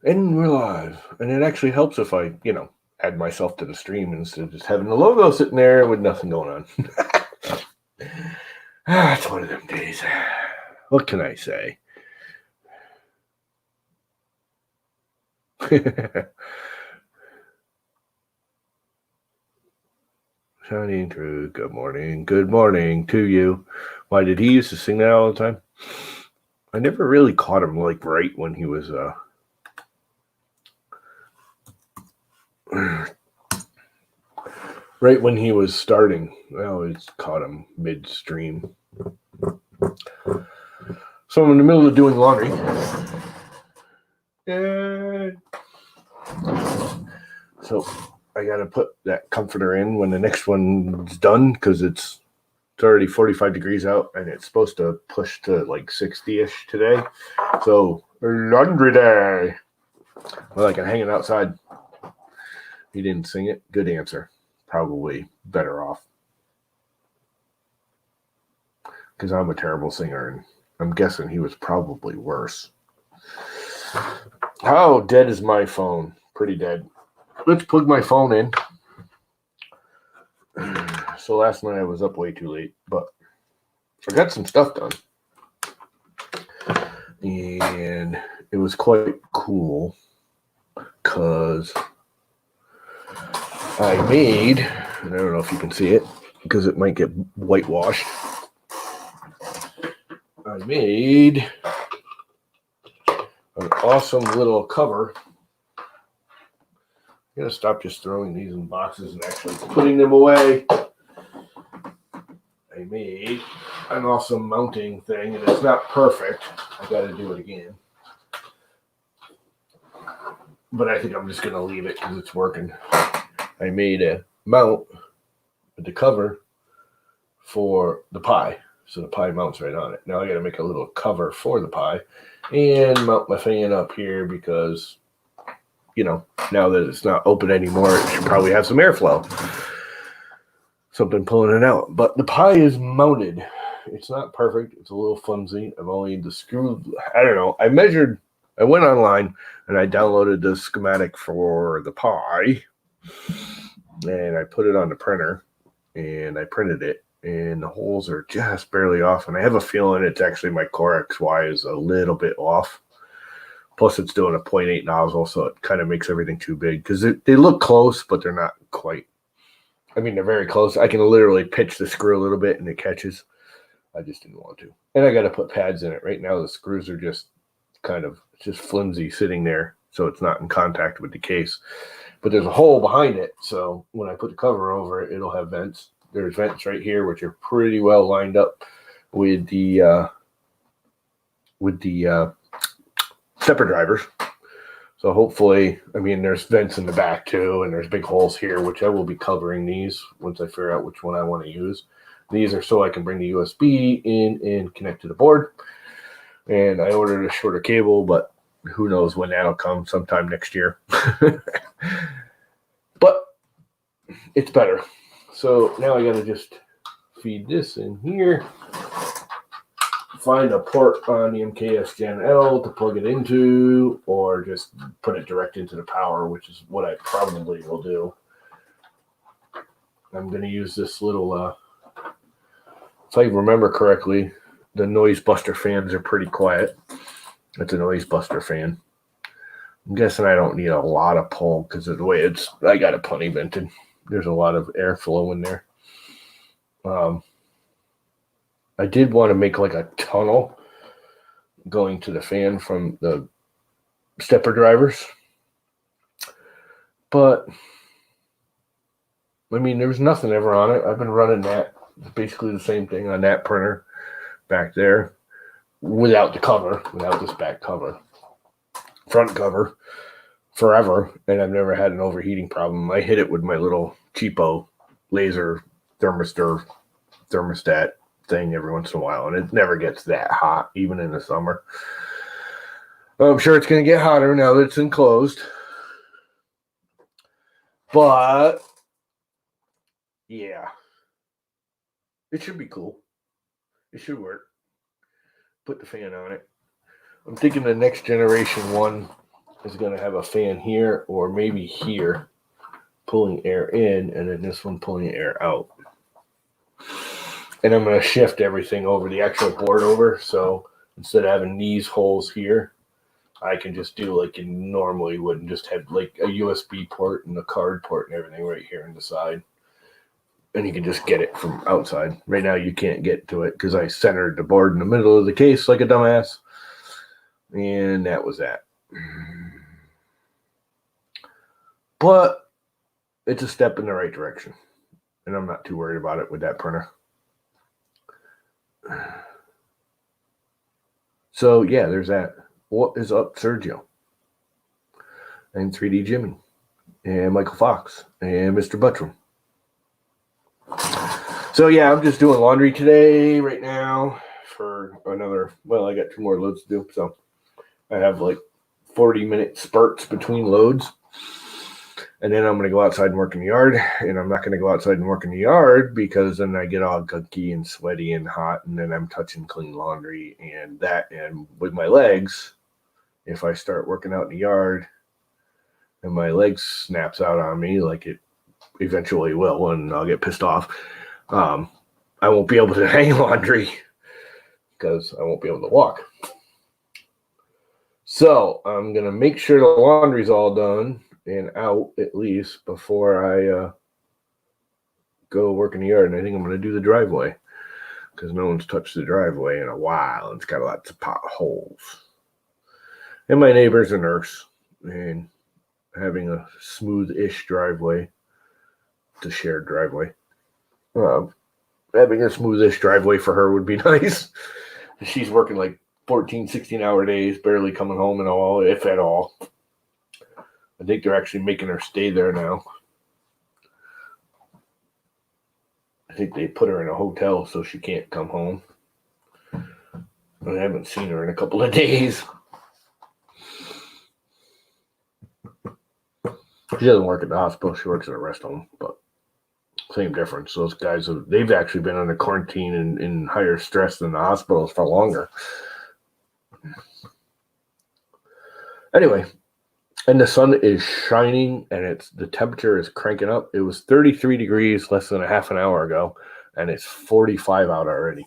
And we're live. And it actually helps if I, add myself to the stream instead of just having the logo sitting there with nothing going on. It's one of them days. What can I say? Shining through. Good morning. Good morning to you. Why did he used to sing that all the time? I never really caught him like right when he was right when he was starting. I always caught him midstream. So I'm in the middle of doing laundry. And so I got to put that comforter in when the next one's done because it's already 45 degrees out and it's supposed to push to like 60-ish today. So laundry day. Well, I can hang it outside. He didn't sing it. Good answer. Probably better off. Because I'm a terrible singer and I'm guessing he was probably worse. How dead is my phone? Pretty dead. Let's plug my phone in. So last night I was up way too late, but I got some stuff done. And it was quite cool because I made, and I don't know if you can see it because it might get whitewashed. I made an awesome little cover. I'm going to stop just throwing these in boxes and actually putting them away. I made an awesome mounting thing, and it's not perfect. I got to do it again. But I think I'm just going to leave it because it's working. I made a mount with the cover for the pie. So the pie mounts right on it. Now I got to make a little cover for the pie and mount my fan up here because, now that it's not open anymore, it should probably have some airflow. Something pulling it out. But the pie is mounted. It's not perfect. It's a little flimsy. I've only the screw. I don't know. I went online and I downloaded the schematic for the pie and I put it on the printer and I printed it. And the holes are just barely off. And I have a feeling it's actually my Core XY is a little bit off. Plus, it's doing a 0.8 nozzle, so it kind of makes everything too big. Because they look close, but they're not quite. I mean, they're very close. I can literally pitch the screw a little bit, and it catches. I just didn't want to. And I got to put pads in it. Right now, the screws are just just flimsy sitting there, so it's not in contact with the case. But there's a hole behind it, so when I put the cover over it, it'll have vents. There's vents right here, which are pretty well lined up with the stepper drivers. So hopefully, there's vents in the back too, and there's big holes here, which I will be covering these once I figure out which one I want to use. These are so I can bring the USB in and connect to the board. And I ordered a shorter cable, but who knows when that'll come, sometime next year. But it's better. So now I got to just feed this in here. Find a port on the MKS Gen L to plug it into, or just put it direct into the power, which is what I probably will do. I'm going to use this little, if I remember correctly, the Noise Buster fans are pretty quiet. It's a Noise Buster fan. I'm guessing I don't need a lot of pull because of the way I got it plenty vented. There's a lot of airflow in there. I did want to make like a tunnel going to the fan from the stepper drivers. But, there's nothing ever on it. I've been running that. It's basically the same thing on that printer back there without the cover, without this back cover. Front cover forever, and I've never had an overheating problem. I hit it with my little cheapo laser thermostat thing every once in a while, and it never gets that hot, even in the summer. I'm sure it's going to get hotter now that it's enclosed. But, yeah. It should be cool. It should work. Put the fan on it. I'm thinking the next generation one is going to have a fan here or maybe here pulling air in, and then this one pulling air out. And I'm going to shift everything over the actual board over. So instead of having these holes here, I can just do like you normally would and just have like a USB port and a card port and everything right here on the side. And you can just get it from outside. Right now you can't get to it because I centered the board in the middle of the case like a dumbass. And that was that. But it's a step in the right direction. And I'm not too worried about it with that printer. So yeah, there's that. What is up, Sergio? And 3D Jimmy. And Michael Fox. And Mr. Buttram. So yeah, I'm just doing laundry today right now for another, well, I got 2 more loads to do. So I have like 40-minute spurts between loads. And then I'm going to go outside and work in the yard. And I'm not going to go outside and work in the yard because then I get all gunky and sweaty and hot. And then I'm touching clean laundry and that. And with my legs, if I start working out in the yard and my legs snaps out on me like it eventually will, and I'll get pissed off, I won't be able to hang laundry because I won't be able to walk. So I'm going to make sure the laundry's all done and out at least before I go work in the yard. And I think I'm going to do the driveway because no one's touched the driveway in a while. It's got lots of potholes. And my neighbor's a nurse, and having a smooth-ish driveway, it's a shared driveway. Having a smooth-ish driveway for her would be nice. She's working like 14, 16-hour days, barely coming home at all, if at all. I think they're actually making her stay there now. I think they put her in a hotel so she can't come home. I haven't seen her in a couple of days. She doesn't work at the hospital. She works at a rest home, but same difference. Those guys, they've actually been under quarantine and in higher stress than the hospitals for longer. Anyway, and the sun is shining and the temperature is cranking up. It was 33 degrees less than a half an hour ago, and it's 45 out already,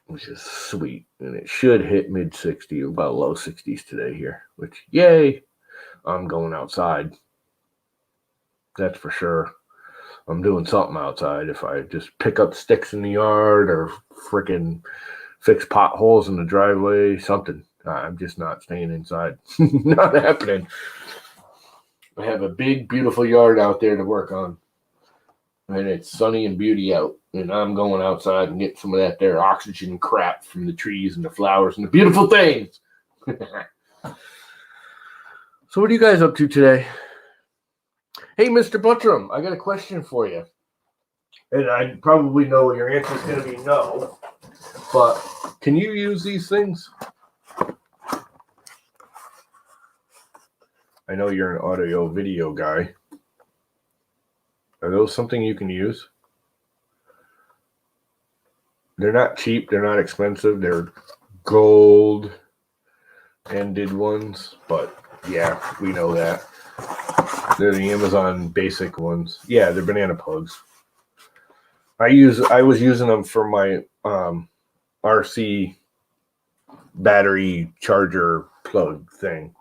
which is sweet. And it should hit mid-60s, about low 60s today here, which, yay, I'm going outside. That's for sure. I'm doing something outside. If I just pick up sticks in the yard or freaking fix potholes in the driveway, something. I'm just not staying inside. Not happening. I have a big, beautiful yard out there to work on. And it's sunny and beauty out. And I'm going outside and get some of that there oxygen crap from the trees and the flowers and the beautiful things. So what are you guys up to today? Hey, Mr. Buttram, I got a question for you. And I probably know your answer is going to be no. But can you use these things? I know you're an audio video guy. Are those something you can use? They're not cheap. They're not expensive. They're gold-ended ones. But, yeah, we know that. They're the Amazon basic ones. Yeah, they're banana plugs. I was using them for my RC battery charger plug thing.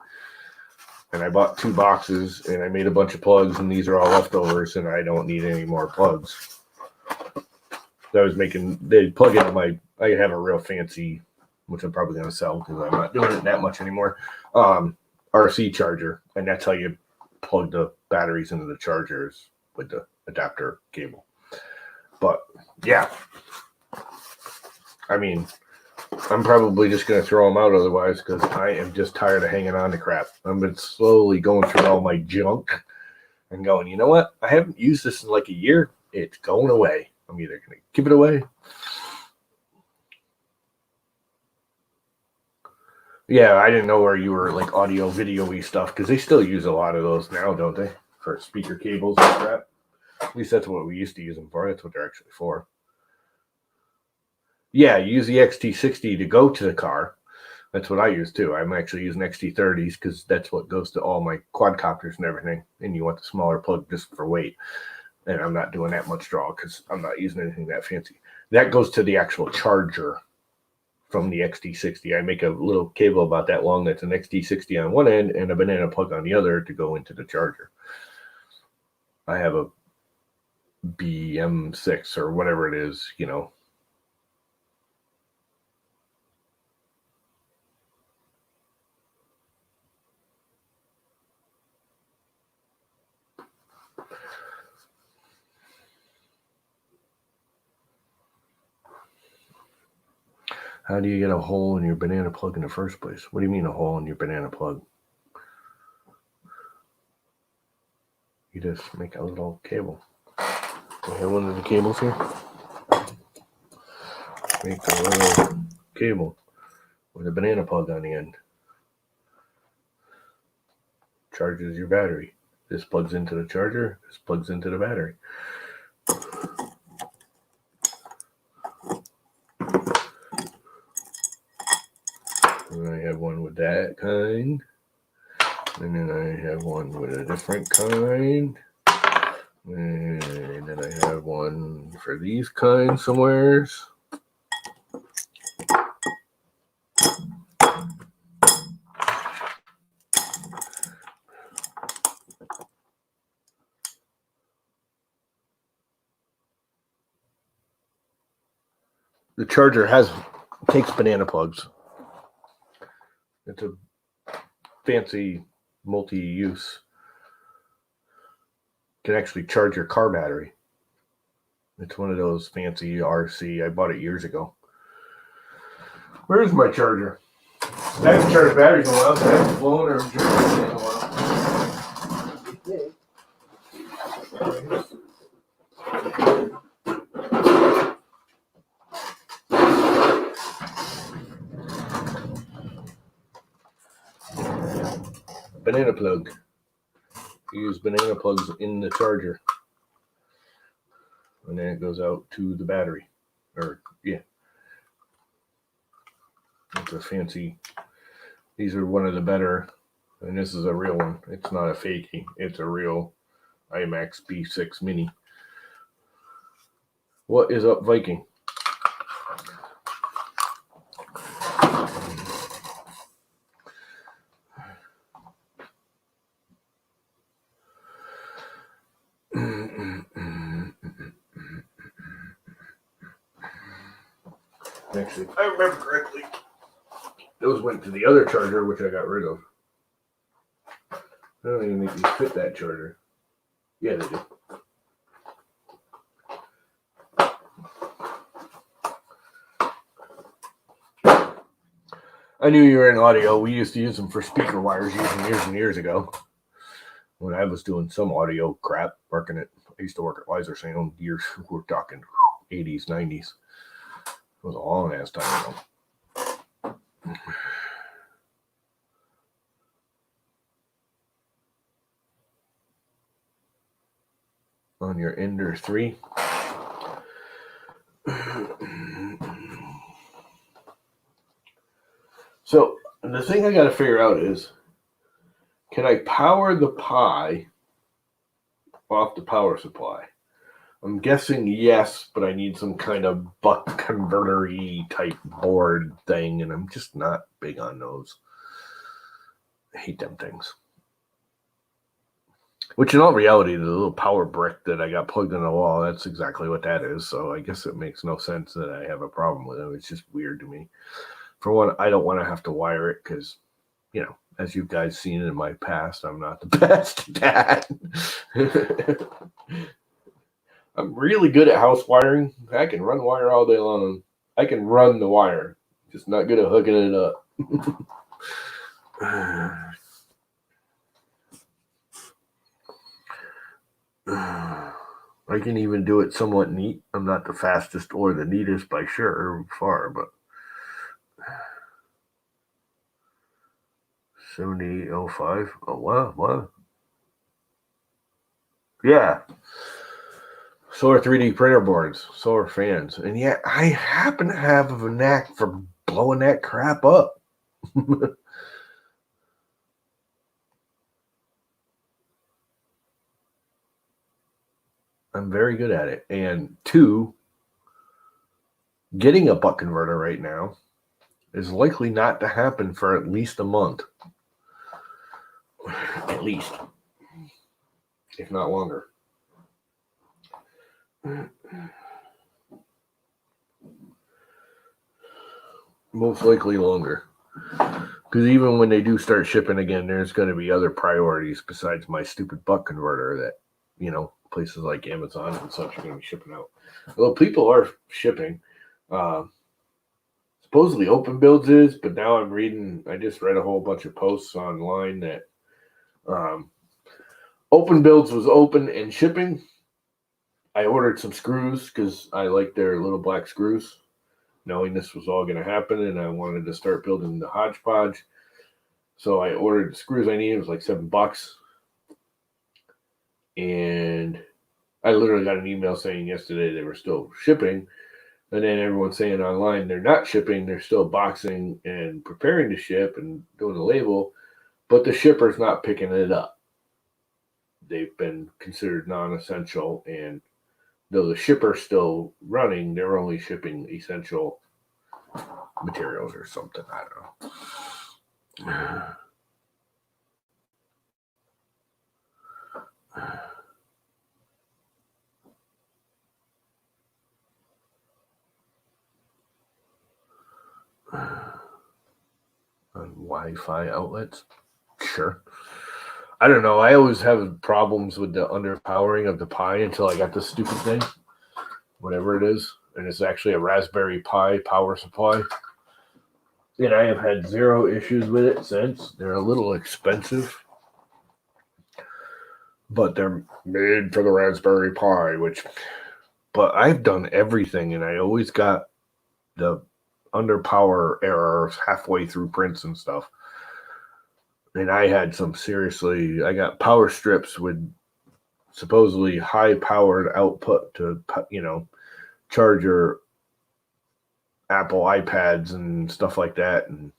And I bought 2 boxes, and I made a bunch of plugs, and these are all leftovers, and I don't need any more plugs. They plug into I have a real fancy, which I'm probably going to sell because I'm not doing it that much anymore, RC charger, and that's how you plug the batteries into the chargers with the adapter cable. But, yeah. I mean, I'm probably just going to throw them out otherwise because I am just tired of hanging on to crap. I've been slowly going through all my junk and going, you know what? I haven't used this in like a year. It's going away. I'm either going to give it away. Yeah, I didn't know where you were like audio, video-y stuff because they still use a lot of those now, don't they? For speaker cables and crap. At least that's what we used to use them for. That's what they're actually for. Yeah, use the XT60 to go to the car. That's what I use too. I'm actually using XT30s because that's what goes to all my quadcopters and everything. And you want the smaller plug just for weight. And I'm not doing that much draw because I'm not using anything that fancy. That goes to the actual charger from the XT60. I make a little cable about that long that's an XT60 on one end and a banana plug on the other to go into the charger. I have a BM6 or whatever it is, you know. How do you get a hole in your banana plug in the first place? What do you mean a hole in your banana plug? You just make a little cable. I have one of the cables here. Make a little cable with a banana plug on the end. Charges your battery. This plugs into the charger. This plugs into the battery. And I have one with that kind. And then I have one with a different kind. And then I have one for these kinds somewheres. The charger takes banana plugs. It's a fancy multi-use. Can actually charge your car battery. It's one of those fancy RC. I bought it years ago. Where's my charger? I haven't charged batteries in a while, so I haven't flown or driven in a while. Banana plug. You use banana plugs in the charger. And then it goes out to the battery. Or, yeah. It's a fancy. These are one of the better. And this is a real one. It's not a fakey. It's a real IMAX B6 Mini. What is up, Viking? Actually, if I remember correctly, those went to the other charger, which I got rid of. I don't even think these fit that charger. Yeah, they do. I knew you were in audio. We used to use them for speaker wires years and years ago. When I was doing some audio crap, working at, I used to work at Weiser Sound years. We're talking 80s, 90s. It was a long ass time ago. On your Ender 3. So the thing I got to figure out is, can I power the Pi off the power supply? I'm guessing yes, but I need some kind of buck converter-y type board thing, and I'm just not big on those. I hate them things. Which in all reality, the little power brick that I got plugged in the wall, that's exactly what that is. So I guess it makes no sense that I have a problem with it. It's just weird to me. For one, I don't want to have to wire it because, you know, as you guys seen in my past, I'm not the best at that. I'm really good at house wiring. I can run wire all day long. I can run the wire. Just not good at hooking it up. I can even do it somewhat neat. I'm not the fastest or the neatest by far, but 7805. Oh wow, wow. Yeah. Solar 3D printer boards, solar fans. And yet I happen to have a knack for blowing that crap up. I'm very good at it. And two, getting a buck converter right now is likely not to happen for at least a month. At least. If not longer. Most likely longer. Because even when they do start shipping again, there's going to be other priorities besides my stupid buck converter that, places like Amazon and such are going to be shipping out. Well, people are shipping. Supposedly Open Builds is, but now I just read a whole bunch of posts online that Open Builds was open and shipping. I ordered some screws because I like their little black screws, knowing this was all going to happen, and I wanted to start building the hodgepodge. So I ordered the screws I needed. It was like $7. And I literally got an email saying yesterday they were still shipping. And then everyone's saying online they're not shipping. They're still boxing and preparing to ship and doing the label. But the shipper's not picking it up. They've been considered non-essential. And though the shipper's still running, they're only shipping essential materials or something. I don't know. On Wi-Fi outlets? Sure. I don't know. I always have problems with the underpowering of the Pi until I got this stupid thing, whatever it is. And it's actually a Raspberry Pi power supply. And I have had zero issues with it since. They're a little expensive, but they're made for the Raspberry Pi, but I've done everything, and I always got the underpower errors halfway through prints and stuff. And I had I got power strips with supposedly high-powered output to, charge your Apple iPads and stuff like that. And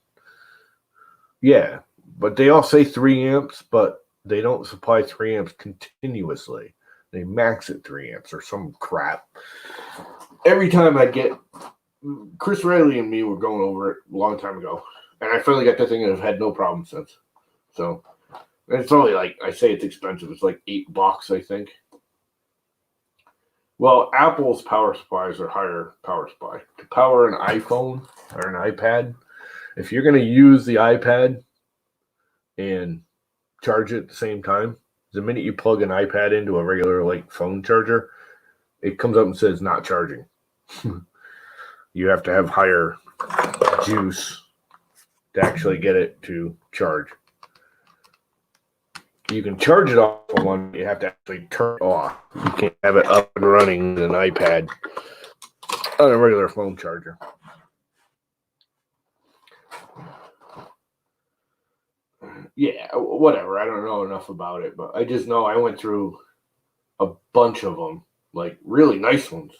yeah, but they all say 3 amps, but they don't supply 3 amps continuously. They max at 3 amps or some crap. Every time I get, Chris Riley and me were going over it a long time ago, and I finally got that thing and I've had no problem since. So it's only I say it's expensive. It's like $8, I think. Well, Apple's power supplies are higher power supply. To power an iPhone or an iPad, if you're going to use the iPad and charge it at the same time, the minute you plug an iPad into a regular phone charger, it comes up and says not charging. You have to have higher juice to actually get it to charge. You can charge it off of one, you have to actually turn it off. You can't have it up and running with an iPad on a regular phone charger. Yeah, whatever. I don't know enough about it, but I just know I went through a bunch of them, really nice ones,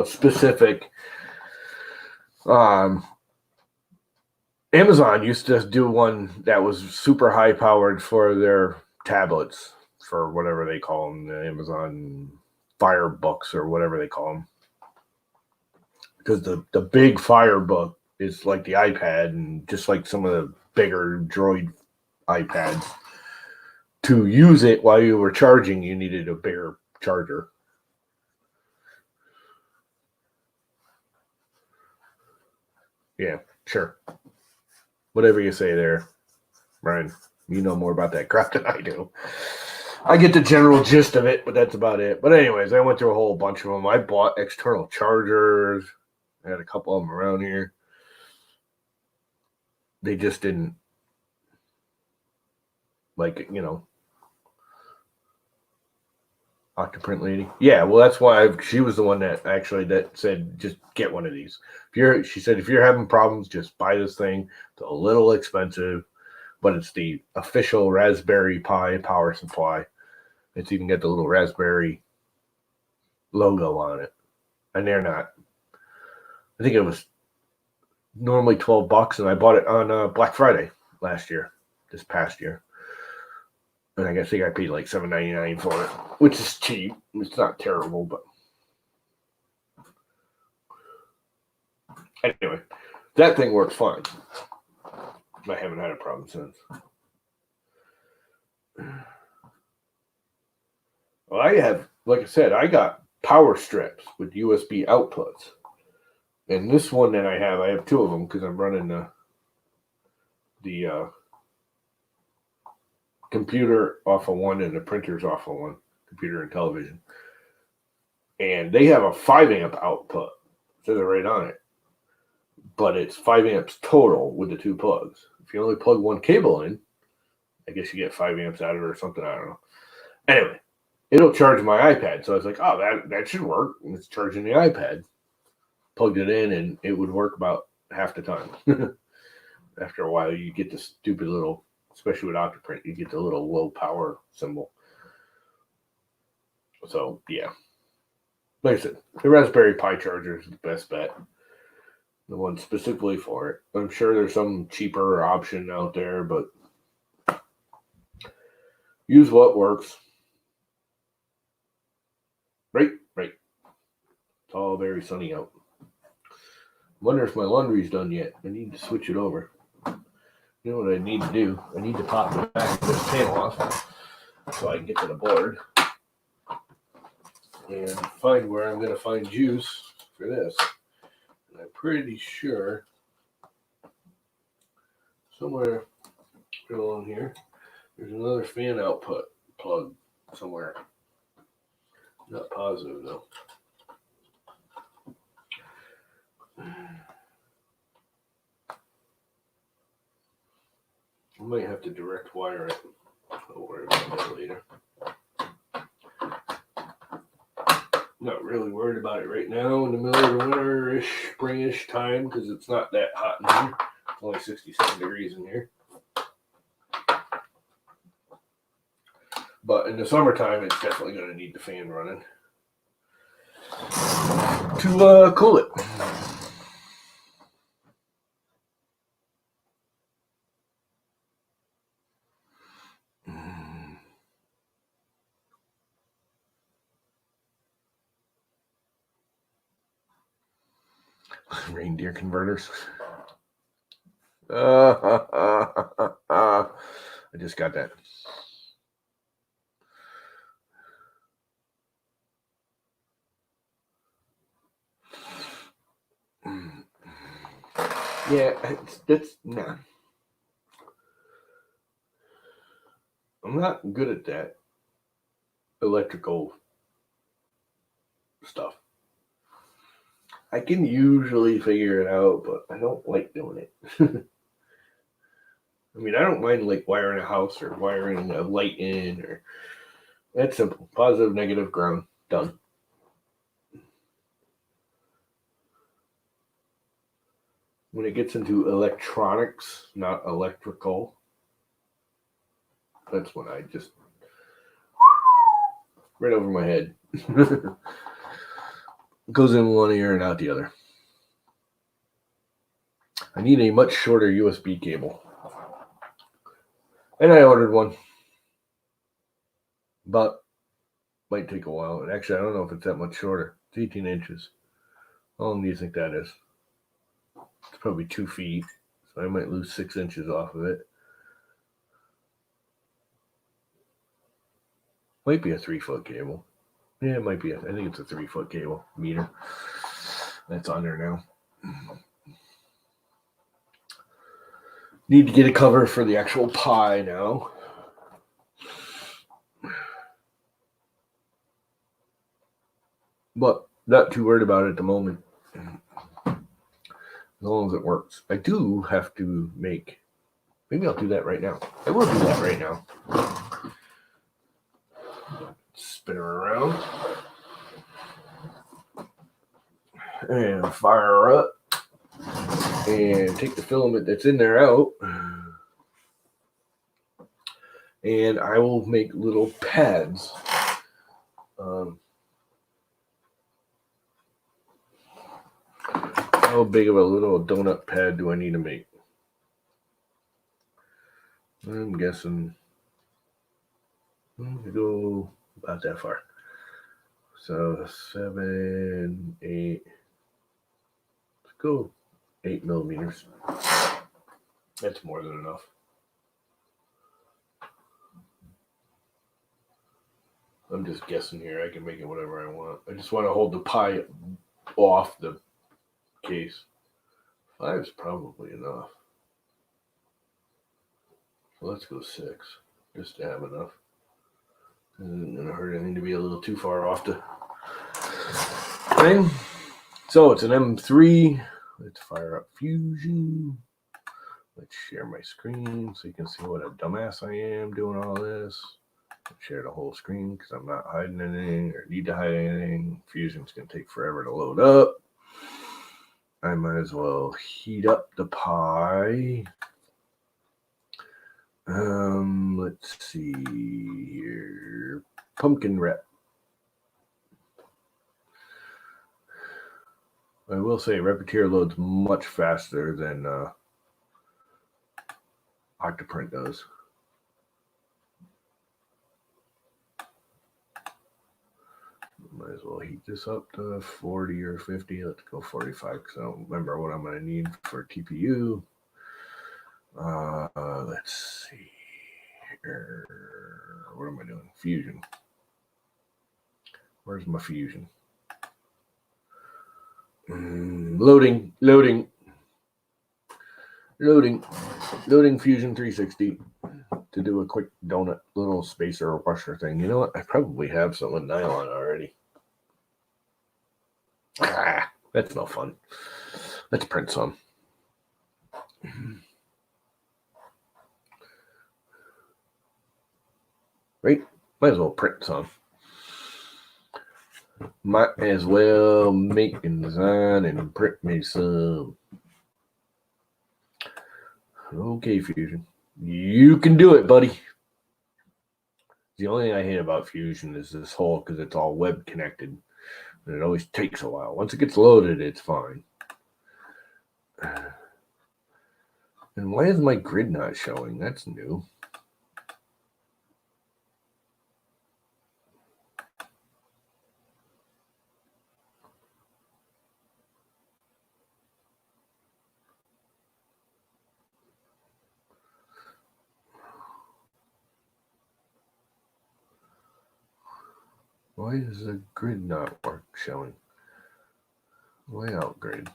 specific. Amazon used to do one that was super high powered for their tablets, for whatever they call them, the Amazon Firebooks or whatever they call them. Because the big Firebook is like the iPad, and just like some of the bigger Droid iPads. To use it while you were charging, you needed a bigger charger. Yeah, sure. Whatever you say there, Brian. You know more about that crap than I do. I get the general gist of it, but that's about it. But anyways, I went through a whole bunch of them. I bought external chargers. I had a couple of them around here. They just didn't, Octoprint lady. Yeah, well, that's why she was the one that said, just get one of these. She said, if you're having problems, just buy this thing. It's a little expensive, but it's the official Raspberry Pi power supply. It's even got the little Raspberry logo on it. And they're not, I think it was normally $12, and I bought it on Black Friday this past year. And I think I paid like $7.99 for it, which is cheap. It's not terrible, but anyway, that thing works fine. I haven't had a problem since. Well, I have, like I said, I got power strips with USB outputs. And this one that I have two of them because I'm running the computer off of one and the printer's off of one, computer and television. And they have a 5 amp output. It says it right on it. But it's 5 amps total with the two plugs. If you only plug one cable in, I guess you get 5 amps out of it or something. I don't know. Anyway, it'll charge my iPad. So I was like, oh, that should work. And it's charging the iPad. Plugged it in, and it would work about half the time. After a while, you get the stupid little, especially with Octoprint, you get the little low power symbol. So, yeah. Like I said, the Raspberry Pi charger is the best bet. The one specifically for it. I'm sure there's some cheaper option out there, but use what works. Right. It's all very sunny out. Wonder if my laundry's done yet. I need to switch it over. You know what I need to do? I need to pop the back of this panel off so I can get to the board and find where I'm going to find juice for this. And I'm pretty sure somewhere along here there's another fan output plug somewhere. Not positive though. I might have to direct wire it. I'll worry about that later. Not really worried about it right now in the middle of the winter-ish, spring-ish time because it's not that hot in here. It's only 67 degrees in here. But in the summertime, it's definitely going to need the fan running to cool it. Reindeer converters. I just got that. Yeah, that's nah. I'm not good at that electrical stuff. I can usually figure it out, but I don't like doing it. I mean, I don't mind like wiring a house or wiring a light in, or that's simple. Positive, negative, ground, done. When it gets into electronics, not electrical, that's when I just right over my head. Goes in one ear and out the other. I need a much shorter USB cable. And I ordered one. But might take a while. And actually, I don't know if it's that much shorter. It's 18 inches. How long do you think that is? It's probably 2 feet. So I might lose 6 inches off of it. Might be a 3-foot cable. Yeah, it might be. I think it's a 3-foot cable meter. That's on there now. Need to get a cover for the actual Pi now. But not too worried about it at the moment. As long as it works. I do have to make... Maybe I'll do that right now. I will do that right now. Spin her around. And fire her up. And take the filament that's in there out. And I will make little pads. How big of a little donut pad do I need to make? I'm guessing we go about that far. So 7, 8. Let's go 8 millimeters. That's more than enough. I'm just guessing here. I can make it whatever I want. I just want to hold the pie off the case. 5 is probably enough. So let's go 6, just to have enough. It isn't going to hurt anything to be a little too far off the thing. So it's an M3. Let's fire up Fusion. Let's share my screen so you can see what a dumbass I am doing all this. Share the whole screen because I'm not hiding anything or need to hide anything. Fusion's going to take forever to load up. I might as well heat up the pie. Let's see here. Pumpkin wrap. I will say Repetier loads much faster than Octoprint does. Might as well heat this up to 40 or 50. Let's go 45 because I don't remember what I'm going to need for TPU. Let's see here. What am I doing? Fusion. Where's my Fusion? Loading Fusion 360 to do a quick donut little spacer or washer thing. You know what? I probably have some with nylon already. That's no fun. Let's print some. Right? Might as well print some. Might as well make and design and print me some. Okay, Fusion. You can do it, buddy. The only thing I hate about Fusion is this whole, because it's all web connected. And it always takes a while. Once it gets loaded, it's fine. And why is my grid not showing? That's new. Why is the grid not showing? Layout grid.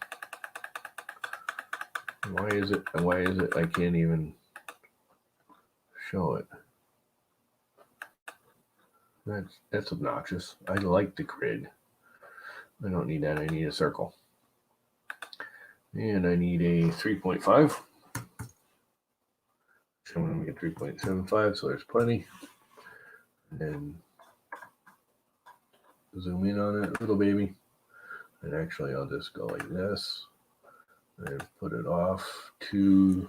Why is it I can't even show it? That's obnoxious. I like the grid. I don't need that. I need a circle. And I need a 3.5. So I'm going to get 3.75, so there's plenty. And zoom in on it, little baby. And actually, I'll just go like this and put it off to,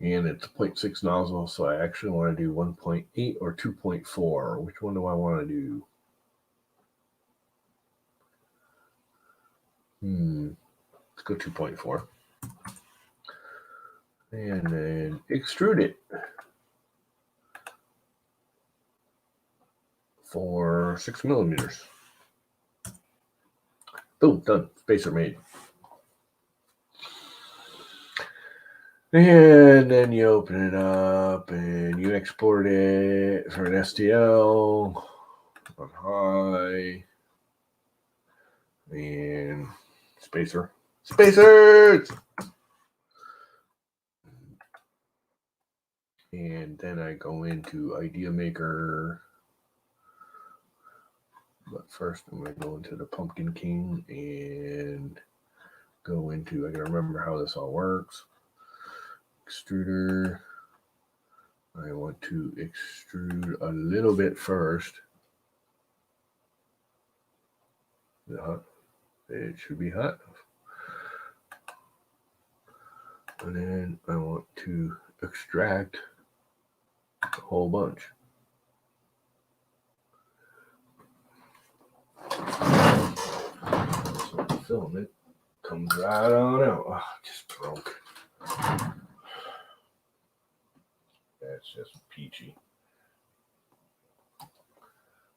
and it's 0.6 nozzle, so I actually want to do 1.8 or 2.4. Which one do I want to do? Let's go 2.4. And then extrude it for 6 millimeters. Boom, done. Spacer made. And then you open it up and you export it for an STL on high. And spacers! And then I go into Idea Maker. But first I'm going to go into the Pumpkin King and go into, I got to remember how this all works. Extruder. I want to extrude a little bit first. Is it hot? It should be hot. And then I want to extract a whole bunch. So film it. Comes right on out. Oh, just broke. That's just peachy.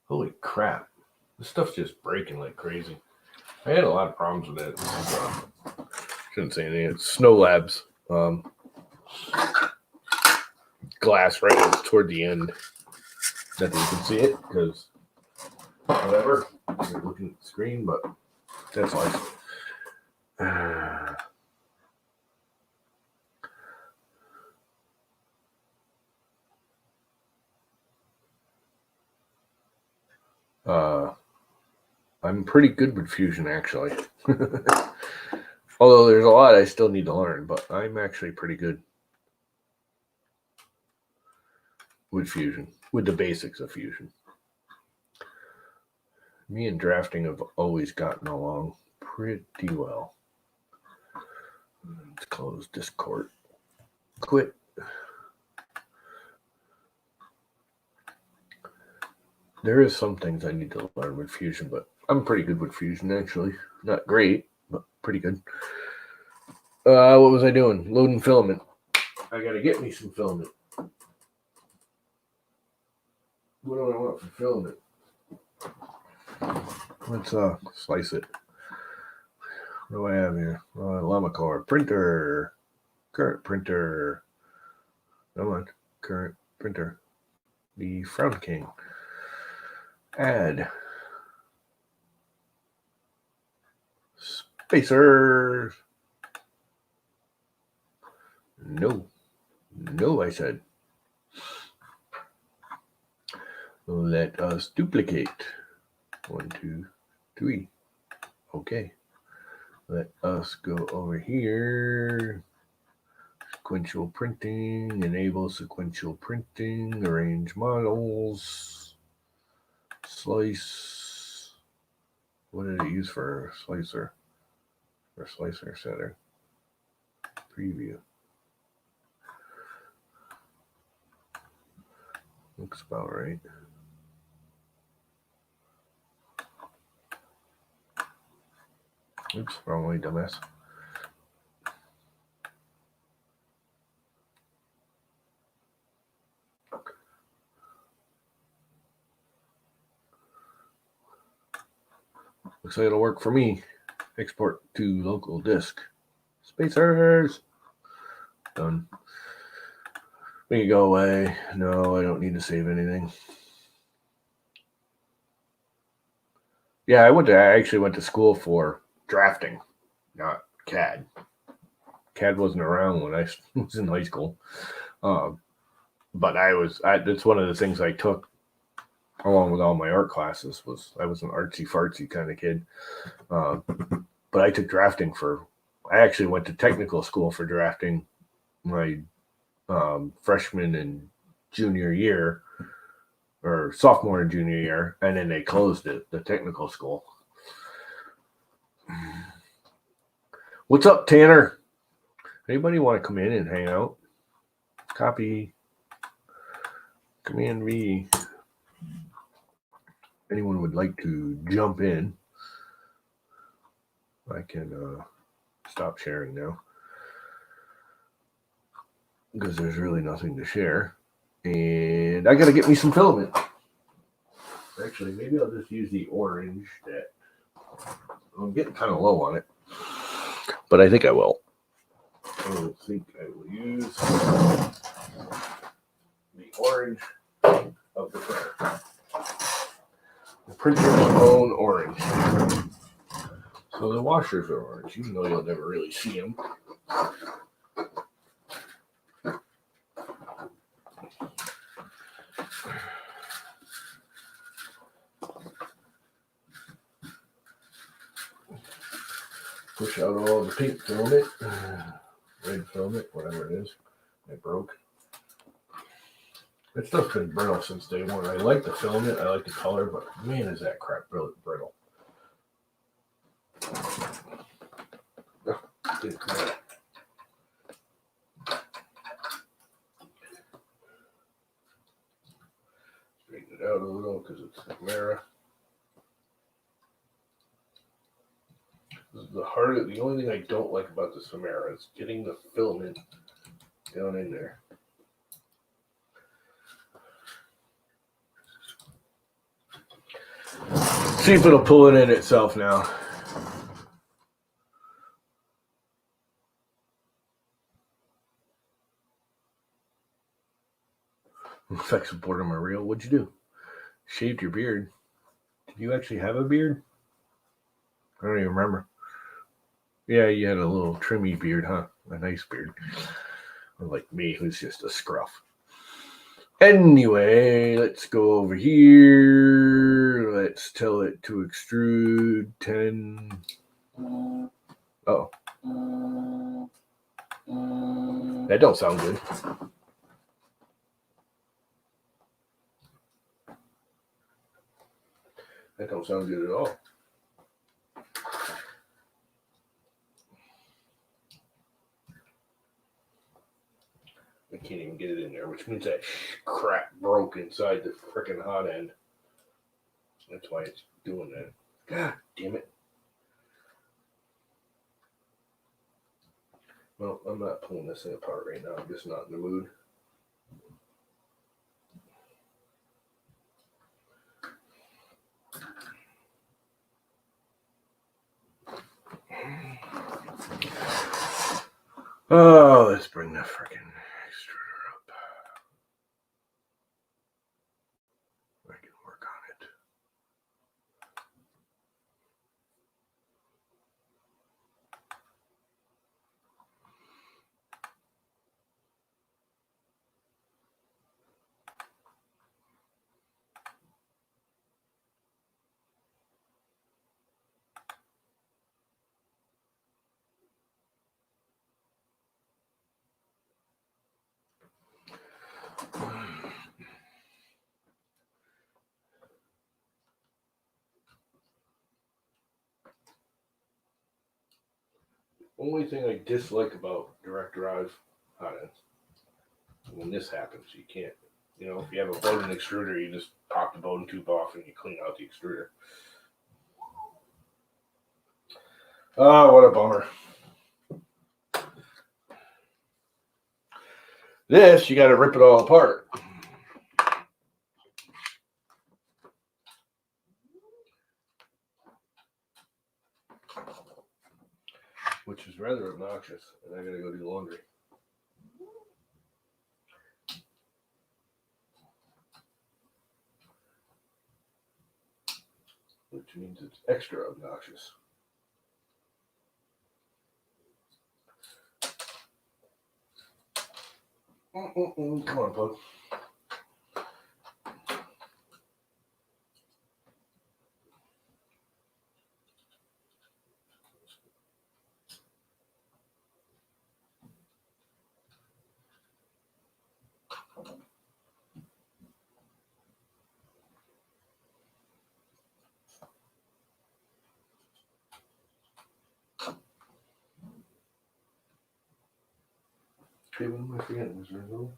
Holy crap. This stuff's just breaking like crazy. I had a lot of problems with it. This is, shouldn't say anything. It's Snow Labs. Glass right toward the end. Not that you can see it, because whatever. You're looking at the screen, but that's life. I'm pretty good with Fusion, actually. Although there's a lot I still need to learn, but I'm actually pretty good with Fusion, with the basics of Fusion. Me and drafting have always gotten along pretty well. Let's close Discord. Quit. There is some things I need to learn with Fusion, but I'm pretty good with Fusion, actually. Not great, but pretty good. What was I doing? Loading filament. I gotta get me some filament. What do I want for filament? Let's slice it. What do I have here? Llama core. Printer. Current printer. Come on. Current printer. The Frown King. Add. Spacers. No. No, I said. Let us duplicate. 1, 2, 3. Okay. Let us go over here. Sequential printing. Enable sequential printing. Arrange models. Slice. What did it use for slicer? For slicer setter. Preview. Looks about right. Oops, wrong way, dumbass. Looks like it'll work for me. Export to local disk. Spacers. Done. We can go away. No, I don't need to save anything. Yeah, I actually went to school for drafting, not CAD. CAD wasn't around when I was in high school. But that's one of the things I took along with all my art classes. I was an artsy fartsy kind of kid. But I took drafting I actually went to technical school for drafting my freshman and junior year, or sophomore and junior year, and then they closed it, the technical school. What's up, Tanner? Anybody want to come in and hang out? Copy. Command V. Anyone would like to jump in? I can stop sharing now, because there's really nothing to share. And I got to get me some filament. Actually, maybe I'll just use the orange that I'm getting kind of low on it, but I think I will. I think I will use the orange of the printer. The printer's own orange. So the washers are orange, even though you'll never really see them. Push out all the pink filament, red filament, whatever it is. It broke. That stuff's been brittle since day one. I like the filament, I like the color, but man, is that crap brittle. Straighten it out a little because it's Mara. This is the hard the only thing I don't like about this Femera is getting the filament down in there. See if it'll pull it in itself now. Effects of boredom are real. What'd you do? Shaved your beard. Did you actually have a beard? I don't even remember. Yeah, you had a little trimmy beard, huh? A nice beard. Unlike me, who's just a scruff. Anyway, let's go over here. Let's tell it to extrude 10. Oh. That don't sound good. That don't sound good at all. I can't even get it in there, which means that crap broke inside the frickin' hot end. That's why it's doing that. God damn it. Well, I'm not pulling this thing apart right now. I'm just not in the mood. Oh, let's bring the frickin' extruder up. I can work on it. Only thing I dislike about direct drive hot ends, when this happens, you can't, if you have a Bowden extruder, you just pop the Bowden tube off and you clean out the extruder. Oh, what a bummer. This, you got to rip it all apart. Which is rather obnoxious, and I got to go do laundry. Which means it's extra obnoxious. Come on, bud. Okay, what am I forgetting? Is there another?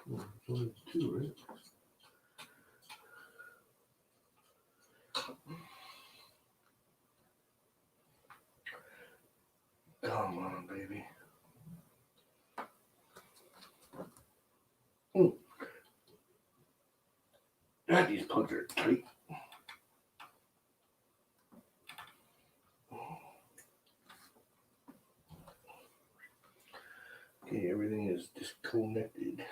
There's only 2, right? Come on, baby. God, these plugs are tight. Okay, everything is disconnected.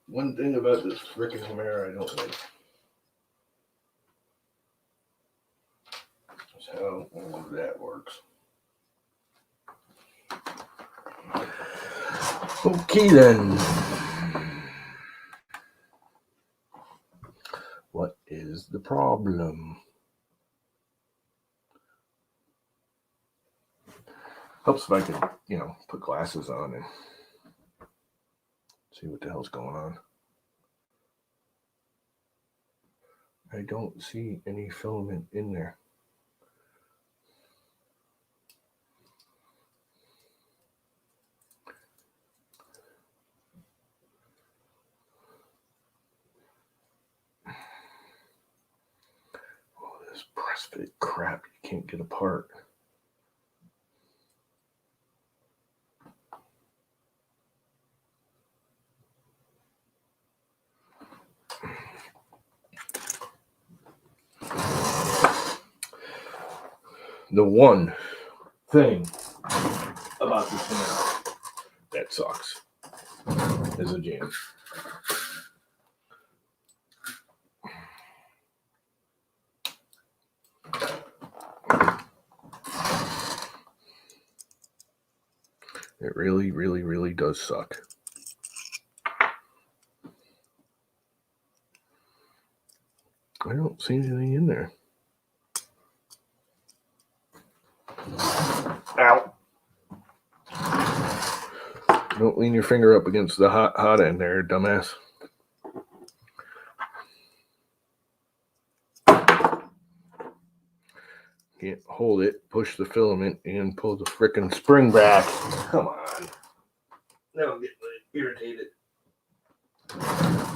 One thing about this frickin' Femera I don't like is how all of that works. Okay then. What is the problem? Helps if I can, put glasses on and see what the hell's going on. I don't see any filament in there. This press fit crap you can't get apart. The one thing about this thing that sucks is a jam. It really, really, really does suck. I don't see anything in there. Ow. Don't lean your finger up against the hot end there, dumbass. Can't hold it, push the filament, and pull the frickin' spring back. Come on. Now I'm getting irritated.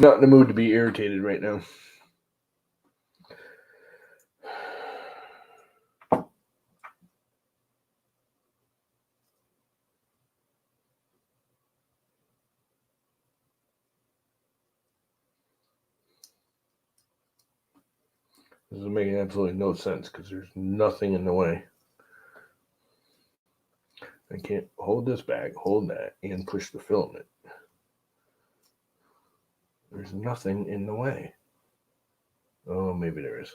Not in the mood to be irritated right now. This is making absolutely no sense because there's nothing in the way. I can't hold this back, hold that, and push the filament. There's nothing in the way. Oh, maybe there is.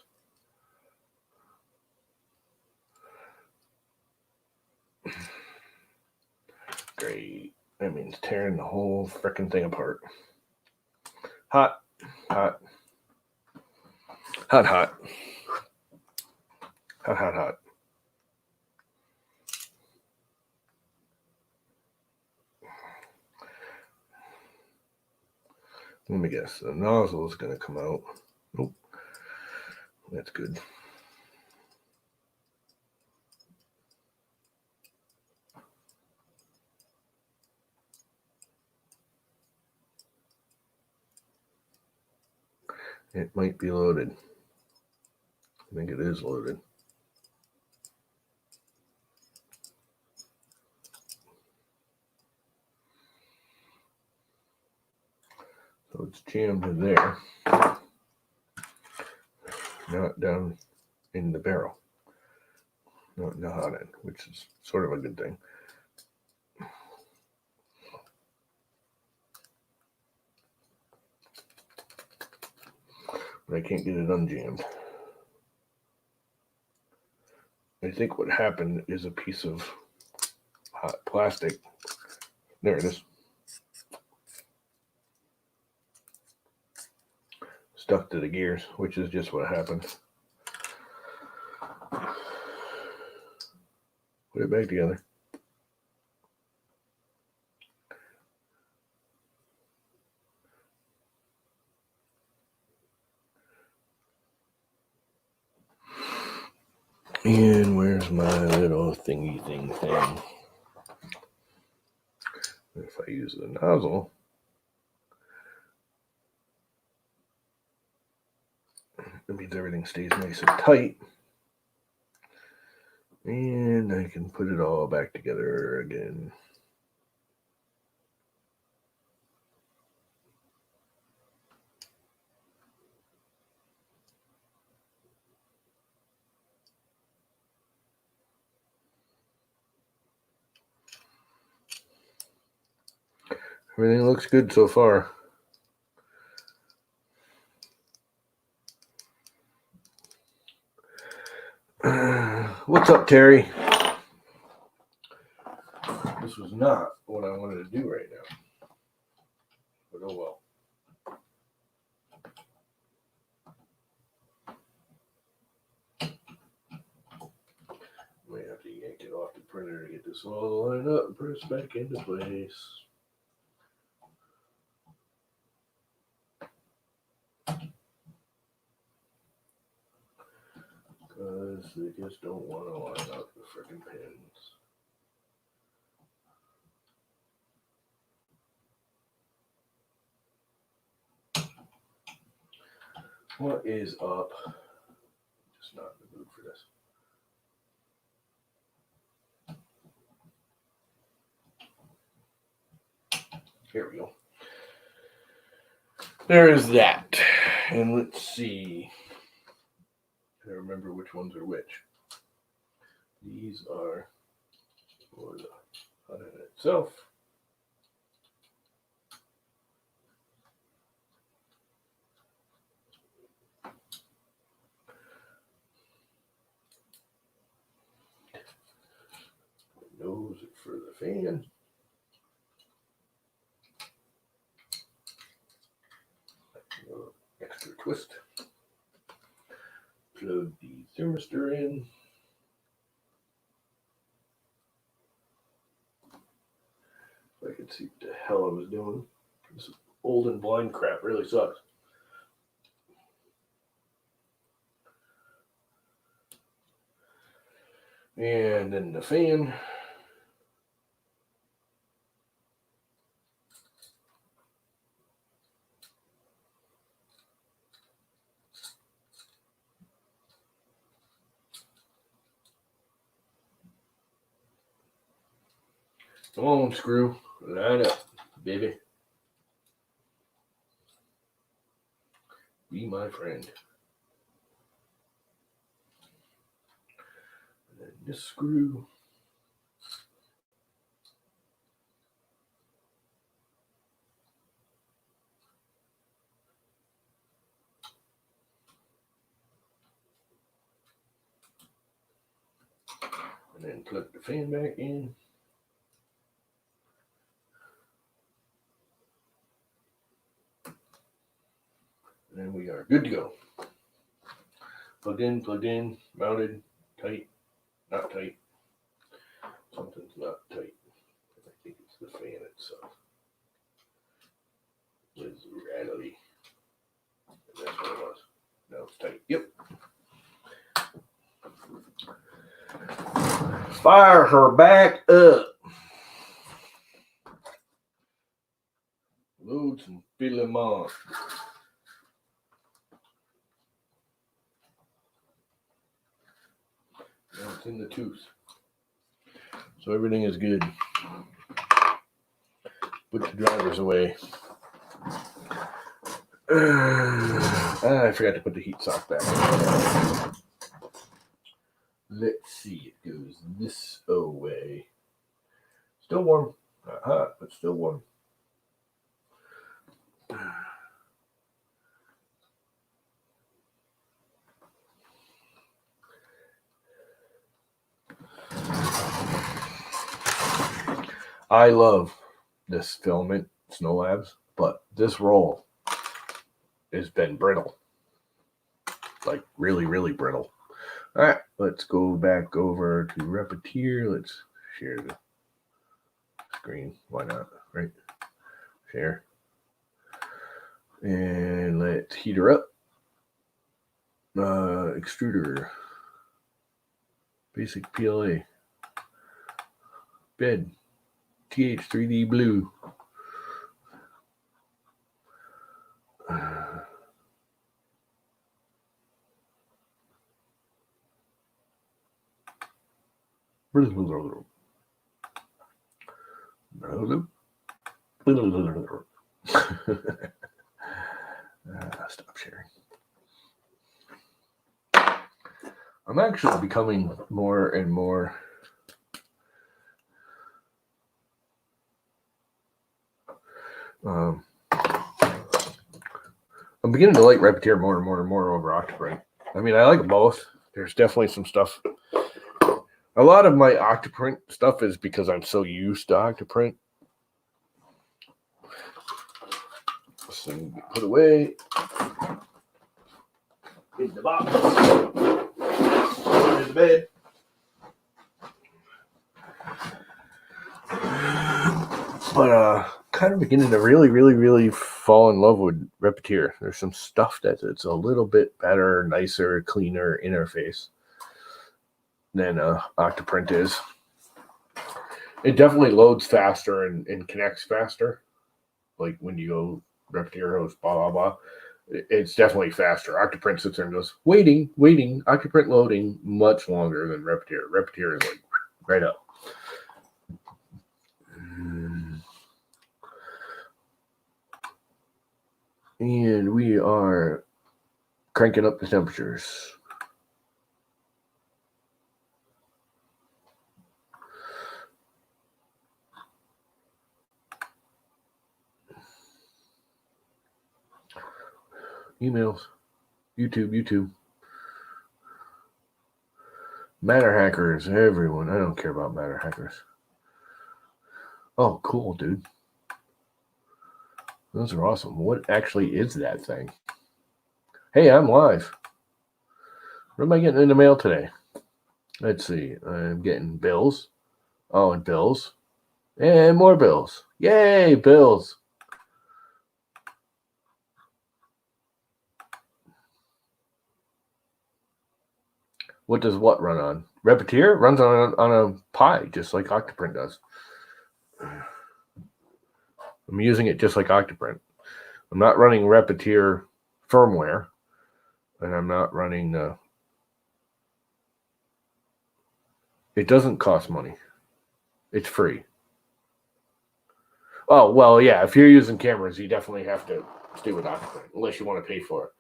Great. That means tearing the whole frickin' thing apart. Hot, hot, hot, hot, hot, hot, hot. Let me guess. The nozzle is going to come out. Nope. That's good. It might be loaded. I think it is loaded. So it's jammed in there, not down in the barrel, not in the hot end, which is sort of a good thing. But I can't get it unjammed. I think what happened is a piece of hot plastic. There it is. Stuck to the gears, which is just what happened. Put it back together. And where's my little thingy thing? If I use the nozzle, it means everything stays nice and tight. And I can put it all back together again. Everything looks good so far. What's up, Terry? This was not what I wanted to do right now. But oh well. Might have to yank it off the printer to get this all lined up and press back into place. Because they just don't want to line up the freaking pins. What is up? Just not in the mood for this. Here we go. There is that. And let's see. I remember which ones are which. These are for the hot end itself. Nose for the fan. Extra twist. Plug the thermistor in. I could see what the hell I was doing. This old and blind crap really sucks. And then the fan. Come on, screw. Line up, baby. Be my friend. And then this screw. And then plug the fan back in. And then we are good to go. Plugged in, mounted, tight, not tight. Something's not tight. I think it's the fan itself. It's rattly. And that's what it was. No, it's tight. Yep. Fire her back up. Load some filaments. Now it's in the tooth. So everything is good. Put the drivers away. I forgot to put the heat sock back. Let's see. It goes this way. Still warm. Not hot, but still warm. I love this filament, Snow Labs, but this roll has been brittle. Like really, really brittle. All right, let's go back over to Repetier. Let's share the screen. Why not, right? Share. And let's heat her up. Extruder. Basic PLA. Bed. TH3D blue. Stop sharing. I'm actually becoming more and more I'm beginning to like Repetier more and more and more over Octoprint. I mean, I like both. There's definitely some stuff. A lot of my Octoprint stuff is because I'm so used to Octoprint. So put away in the box. Put in the bed. But kind of beginning to really fall in love with Repetier. There's some stuff that it's a little bit better, nicer, cleaner interface than Octoprint is. It definitely loads faster and connects faster. Like when you go Repetier host, blah, blah, blah. It's definitely faster. Octoprint sits there and goes, waiting. Octoprint loading much longer than Repetier. Repetier is like right up. And we are cranking up the temperatures. Emails, YouTube. Matter hackers, everyone. I don't care about matter hackers. Oh, cool, dude. Those are awesome. What actually is that thing? Hey, I'm live. What am I getting in the mail today? Let's see. I'm getting bills. Oh, and bills. And more bills. Yay, bills. What does what run on? Repetier runs on a Pi, just like Octoprint does. I'm using it just like Octoprint. I'm not running Repetier firmware, and I'm not running it doesn't cost money. It's free. Oh, well, yeah, if you're using cameras, you definitely have to stay with Octoprint, unless you want to pay for it.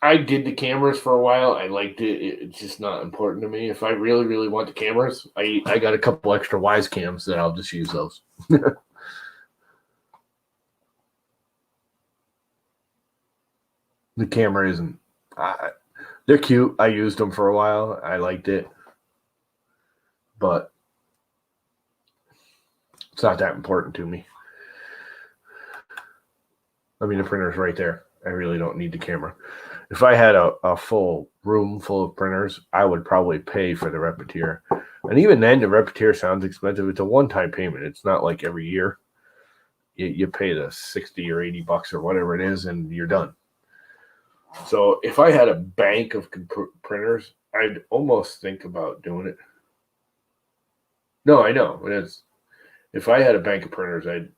I did the cameras for a while. I liked it. It's just not important to me. If I really, really want the cameras, I got a couple extra Wise cams that I'll just use those. The camera isn't. They're cute. I used them for a while. I liked it. But it's not that important to me. I mean, the printer's right there. I really don't need the camera. If I had a full room full of printers, I would probably pay for the Repetier. And even then, the Repetier sounds expensive. It's a one-time payment. It's not like every year. You pay the $60 or $80 or whatever it is, and you're done. So if I had a bank of printers, I'd almost think about doing it. No, I know. If I had a bank of printers,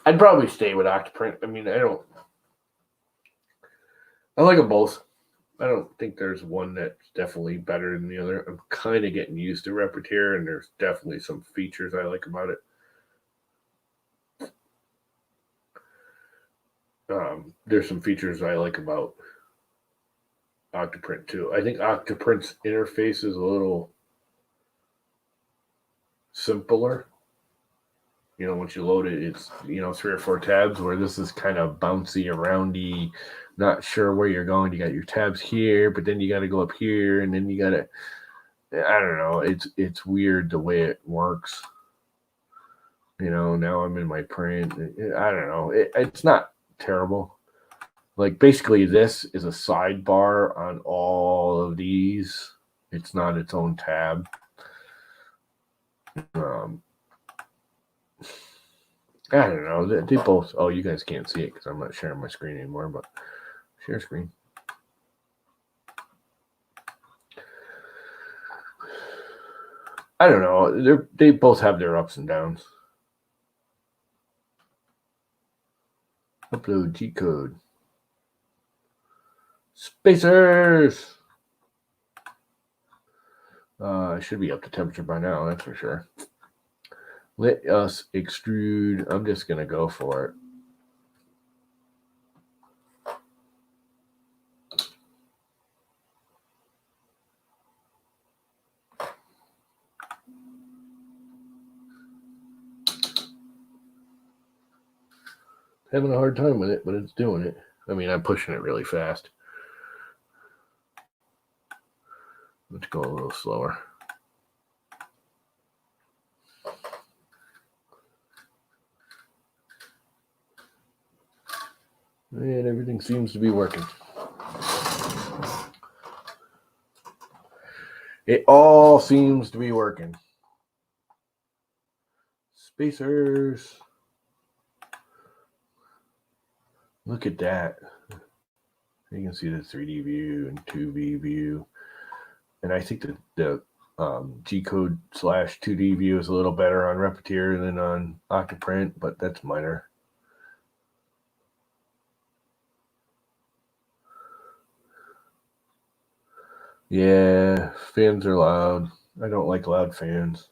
I'd probably stay with Octoprint. I mean, I like them both. I don't think there's one that's definitely better than the other. I'm kind of getting used to Repetier, and there's definitely some features I like about it. There's some features I like about Octoprint too. I think Octoprint's interface is a little simpler. Once you load it, it's 3 or 4 tabs, where this is kind of bouncy, aroundy, not sure where you're going. You got your tabs here, but then you got to go up here, and then you got to, I don't know. It's weird the way it works. Now I'm in my print. I don't know. It's not terrible. Like, basically, this is a sidebar on all of these. It's not its own tab. I don't know. They both. Oh, you guys can't see it because I'm not sharing my screen anymore. But share screen. I don't know. They both have their ups and downs. Upload G code. Spacers. I should be up to temperature by now. That's for sure. Let us extrude. I'm just going to go for it. Having a hard time with it, but it's doing it. I mean, I'm pushing it really fast. Let's go a little slower. And everything seems to be working. It all seems to be working. Spacers. Look at that. You can see the 3D view and 2D view. And I think the G-code / 2D view is a little better on Repetier than on Octoprint, but that's minor. Yeah, fans are loud. I don't like loud fans.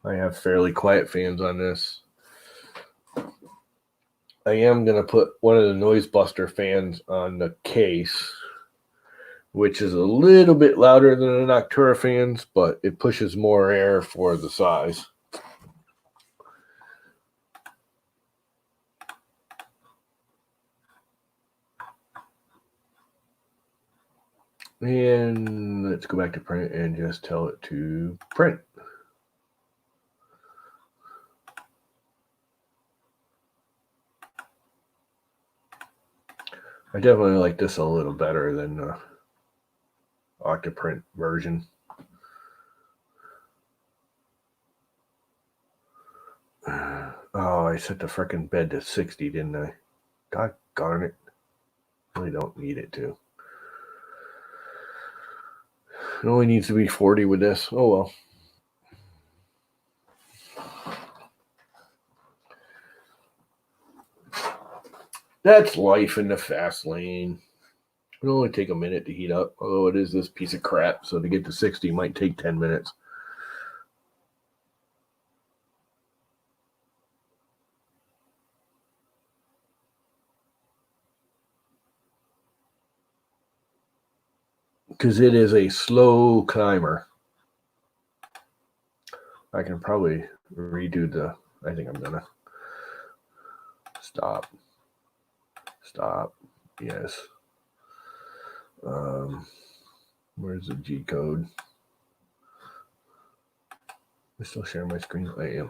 I have fairly quiet fans on this. I am going to put one of the noise buster fans on the case, which is a little bit louder than the Noctura fans, but it pushes more air for the size. And let's go back to print and just tell it to print. I definitely like this a little better than the Octoprint version. Oh, I set the frickin' bed to 60, didn't I? God darn it. Really don't need it to. It only needs to be 40 with this. Oh well. That's life in the fast lane. It'll only take a minute to heat up, although it is this piece of crap, so to get to 60 might take 10 minutes. Because it is a slow climber. I can probably redo the. I think I'm gonna stop. Yes. Where's the G code? I still share my screen. I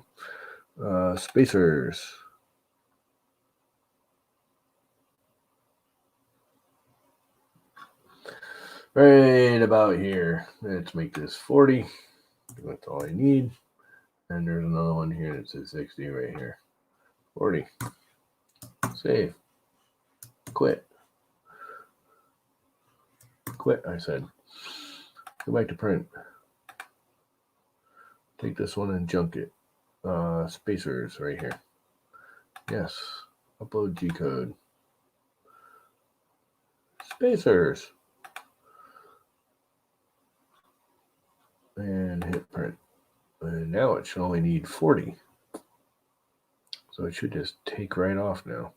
am. Spacers. Right about here. Let's make this 40. That's all I need. And there's another one here that says 60 right here. 40. Save. Quit. Quit, I said. Go back to print. Take this one and junk it. Spacers right here. Yes. Upload G code. Spacers. And hit print. And now it should only need 40. So it should just take right off now.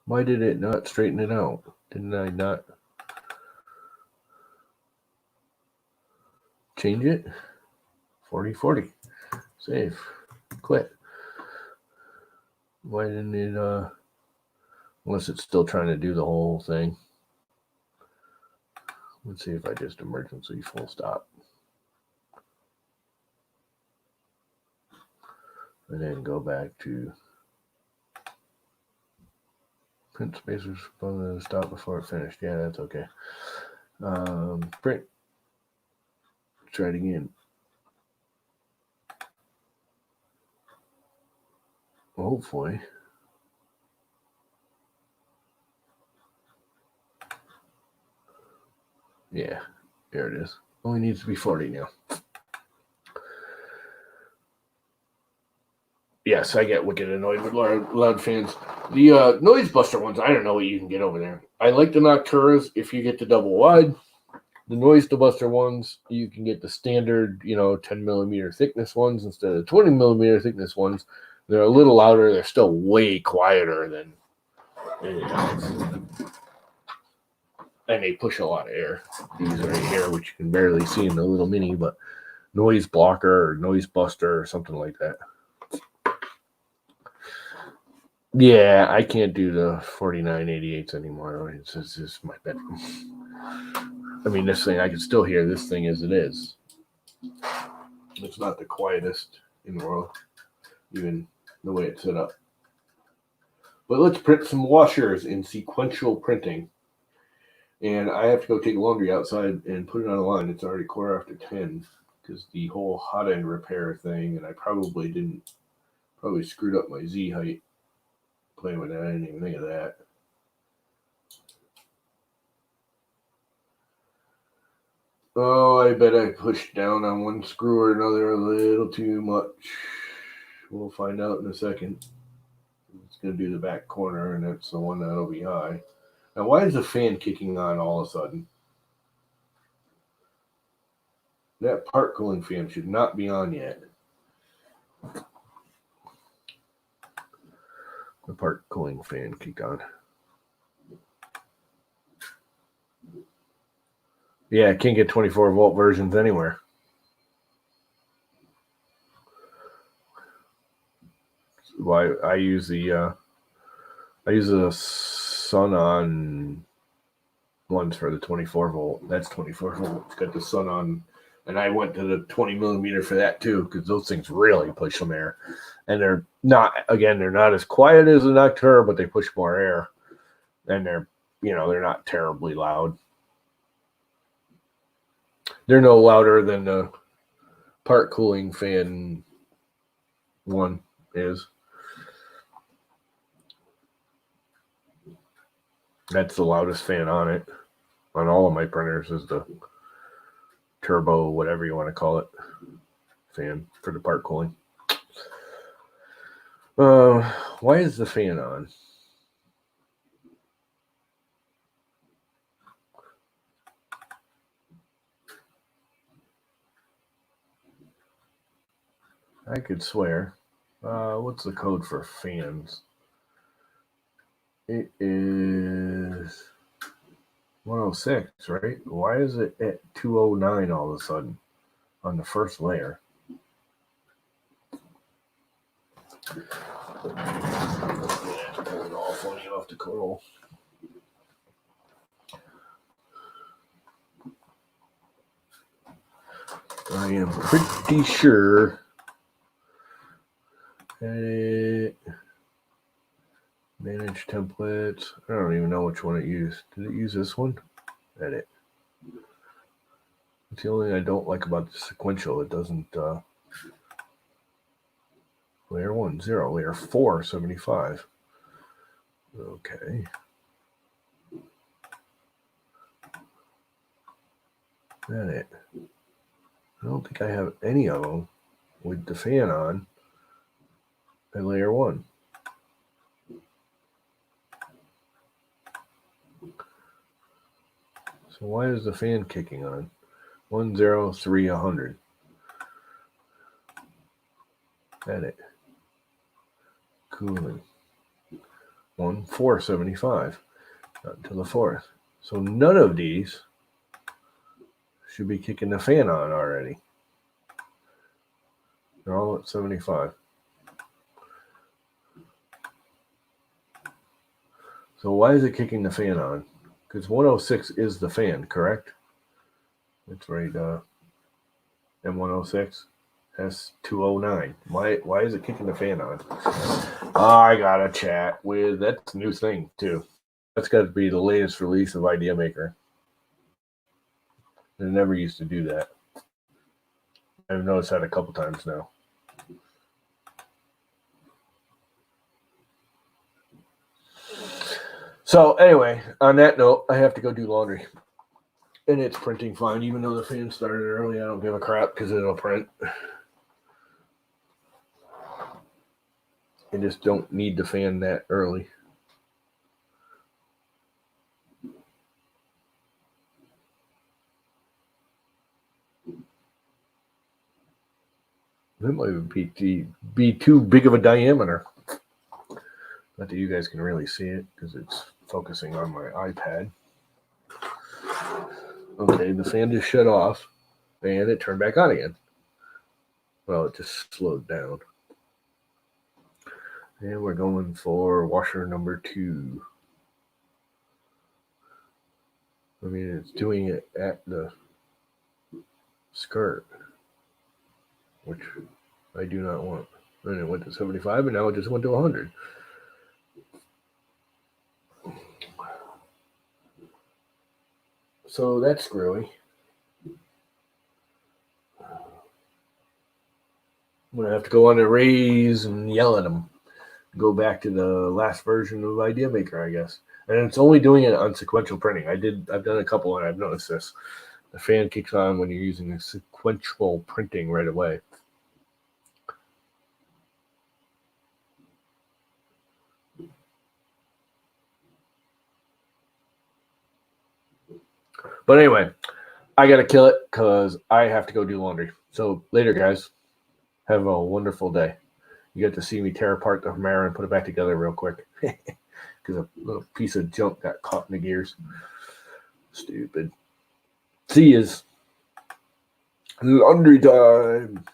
Why did it not straighten it out? Didn't I not change it? 40. Save. Quit. Why didn't it, unless it's still trying to do the whole thing. Let's see if I just emergency full stop. And then go back to print spacers from the stop before it finished. Yeah, that's okay. Print. Try it again. Hopefully. Yeah, there it is. Only needs to be 40 now. Yes, I get wicked annoyed with loud fans. The noise buster ones, I don't know what you can get over there. I like the Nocturas if you get the double wide. The noise buster ones, you can get the standard, 10 millimeter thickness ones instead of 20 millimeter thickness ones. They're a little louder. They're still way quieter than anything else. And they push a lot of air. These right here, which you can barely see in the little mini, but noise blocker or noise buster or something like that. Yeah, I can't do the 4988s anymore. It's just my bedroom. I mean, this thing, I can still hear this thing as it is. It's not the quietest in the world, even the way it's set up. But let's print some washers in sequential printing. And I have to go take laundry outside and put it on the line. It's already 10:15 because the whole hot end repair thing, and I probably screwed up my Z height playing with that. I didn't even think of that. Oh, I bet I pushed down on one screw or another a little too much. We'll find out in a second. It's going to do the back corner, and that's the one that'll be high. Now, why is the fan kicking on all of a sudden? That part cooling fan should not be on yet. The part cooling fan kicked on. Yeah, I can't get 24-volt versions anywhere. Why I use the sun on ones for the 24-volt. That's 24-volt. It's got the sun on, and I went to the 20-millimeter for that too, because those things really push some air, and they're not as quiet as an Nocturne, but they push more air, and they're not terribly loud. They're no louder than the part cooling fan one is. That's the loudest fan on it. On all of my printers is the turbo, whatever you want to call it, fan for the part cooling. Why is the fan on? I could swear. What's the code for fans? It is 106, right? Why is it at 209 all of a sudden on the first layer? Pulling all funny off the coral. I am pretty sure that manage templates. I don't even know which one it used. Did it use this one? Edit. It's the only thing I don't like about the sequential. It doesn't layer 1, 0, layer 4, 75. Okay. Edit. I don't think I have any of them with the fan on at layer 1. So why is the fan kicking on? 103 100. Edit. Cooling. 1 475. Not until the 4th. So none of these should be kicking the fan on already. They're all at 75. So why is it kicking the fan on? Because 106 is the fan, correct? That's right. M106 S209. Why is it kicking the fan on? I got a chat with that's a new thing too. That's got to be the latest release of Idea Maker. They never used to do that. I've noticed that a couple times now. So anyway, on that note, I have to go do laundry. And it's printing fine, even though the fan started early. I don't give a crap because it'll print. I just don't need the fan that early. That might be too big of a diameter. Not that you guys can really see it because it's focusing on my iPad. Okay, the fan just shut off and it turned back on again. Well, it just slowed down. And we're going for washer number 2. I mean, it's doing it at the skirt, which I do not want. And it went to 75, and now it just went to 100. So that's screwy. I'm going to have to go on a raise and yell at them. Go back to the last version of Idea Maker, I guess. And it's only doing it on sequential printing. I've done a couple, and I've noticed this. The fan kicks on when you're using a sequential printing right away. But anyway, I got to kill it because I have to go do laundry. So later, guys. Have a wonderful day. You get to see me tear apart the Humera and put it back together real quick. Because a little piece of junk got caught in the gears. Stupid. See yous. Laundry time.